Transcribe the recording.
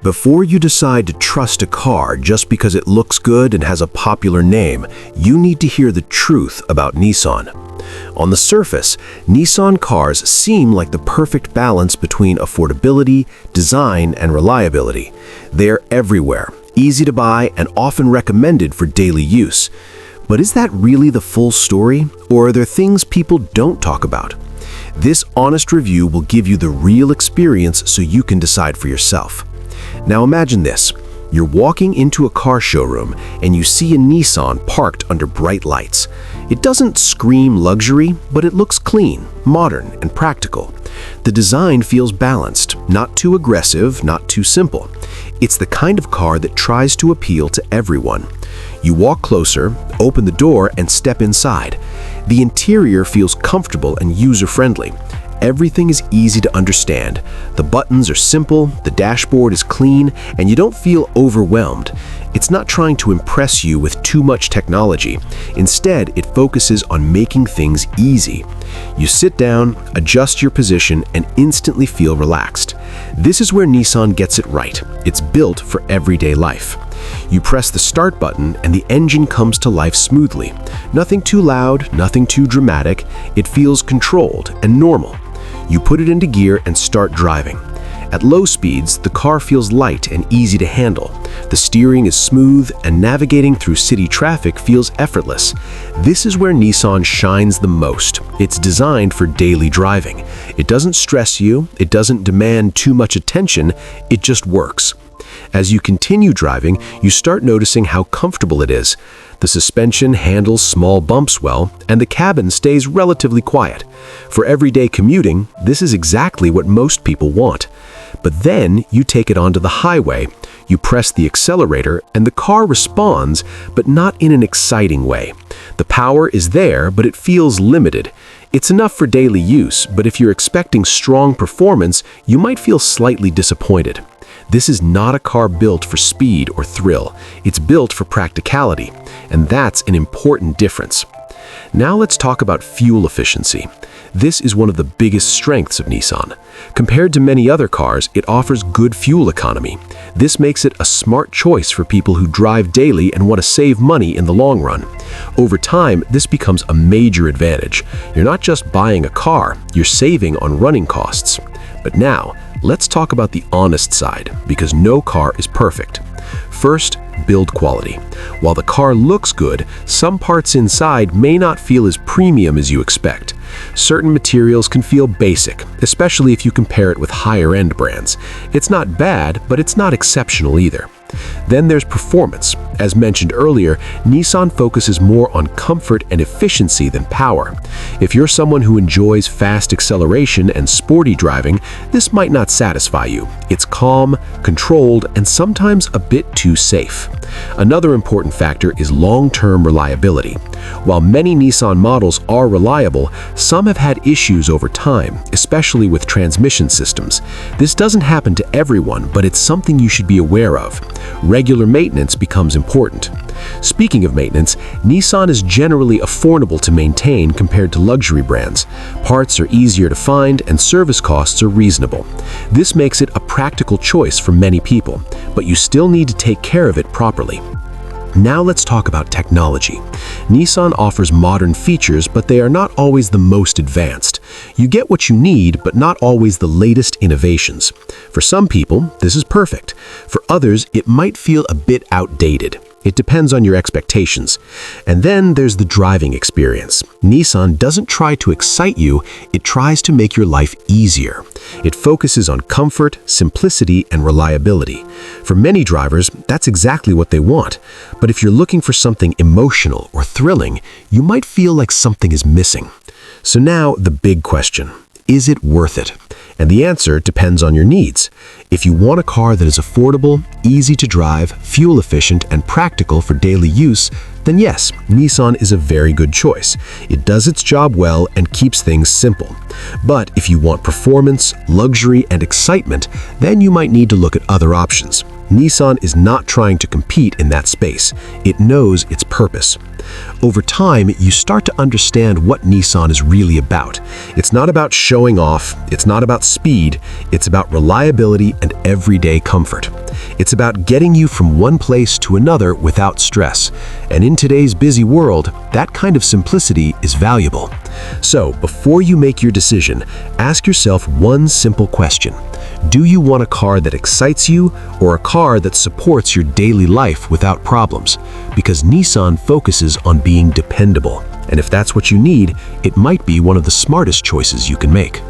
Before you decide to trust a car just because it looks good and has a popular name, you need to hear the truth about Nissan. On the surface, Nissan cars seem like the perfect balance between affordability, design, and reliability. They're everywhere, easy to buy, and often recommended for daily use. But is that really the full story, or are there things people don't talk about? This honest review will give you the real experience so you can decide for yourself. Now imagine this. You're walking into a car showroom and you see a Nissan parked under bright lights. It doesn't scream luxury, but it looks clean, modern, and practical. The design feels balanced, not too aggressive, not too simple. It's the kind of car that tries to appeal to everyone. You walk closer, open the door, and step inside. The interior feels comfortable and user-friendly. Everything is easy to understand. The buttons are simple, the dashboard is clean, and you don't feel overwhelmed. It's not trying to impress you with too much technology. Instead, it focuses on making things easy. You sit down, adjust your position, and instantly feel relaxed. This is where Nissan gets it right. It's built for everyday life. You press the start button and the engine comes to life smoothly. Nothing too loud, nothing too dramatic. It feels controlled and normal. You put it into gear and start driving. At low speeds, the car feels light and easy to handle. The steering is smooth and navigating through city traffic feels effortless. This is where Nissan shines the most. It's designed for daily driving. It doesn't stress you, it doesn't demand too much attention, it just works. As you continue driving, you start noticing how comfortable it is. The suspension handles small bumps well, and the cabin stays relatively quiet. For everyday commuting, this is exactly what most people want. But then you take it onto the highway. You press the accelerator, and the car responds, but not in an exciting way. The power is there, but it feels limited. It's enough for daily use, but if you're expecting strong performance, you might feel slightly disappointed. This is not a car built for speed or thrill. It's built for practicality, and that's an important difference. Now let's talk about fuel efficiency. This is one of the biggest strengths of Nissan. Compared to many other cars, it offers good fuel economy. This makes it a smart choice for people who drive daily and want to save money in the long run. Over time, this becomes a major advantage. You're not just buying a car, you're saving on running costs. But now, let's talk about the honest side, because no car is perfect. First, build quality. While the car looks good, some parts inside may not feel as premium as you expect. Certain materials can feel basic, especially if you compare it with higher-end brands. It's not bad, but it's not exceptional either. Then there's performance. As mentioned earlier, Nissan focuses more on comfort and efficiency than power. If you're someone who enjoys fast acceleration and sporty driving, this might not satisfy you. It's calm, controlled, and sometimes a bit too safe. Another important factor is long-term reliability. While many Nissan models are reliable, some have had issues over time, especially with transmission systems. This doesn't happen to everyone, but it's something you should be aware of. Regular maintenance becomes important. Speaking of maintenance, Nissan is generally affordable to maintain compared to luxury brands. Parts are easier to find and service costs are reasonable. This makes it a practical choice for many people, but you still need to take care of it properly. Now let's talk about technology. Nissan offers modern features, but they are not always the most advanced. You get what you need, but not always the latest innovations. For some people, this is perfect. For others, it might feel a bit outdated. It depends on your expectations. And then there's the driving experience. Nissan doesn't try to excite you, it tries to make your life easier. It focuses on comfort, simplicity, and reliability. For many drivers, that's exactly what they want. But if you're looking for something emotional or thrilling, you might feel like something is missing. So now, the big question. Is it worth it? And the answer depends on your needs. If you want a car that is affordable, easy to drive, fuel efficient, and practical for daily use, then yes, Nissan is a very good choice. It does its job well and keeps things simple. But if you want performance, luxury, and excitement, then you might need to look at other options. Nissan is not trying to compete in that space. It knows its purpose. Over time, you start to understand what Nissan is really about. It's not about showing off, it's not about speed, it's about reliability and everyday comfort. It's about getting you from one place to another without stress. And in today's busy world, that kind of simplicity is valuable. So, before you make your decision, ask yourself one simple question. Do you want a car that excites you or a car that supports your daily life without problems? Because Nissan focuses on being dependable. And if that's what you need, it might be one of the smartest choices you can make.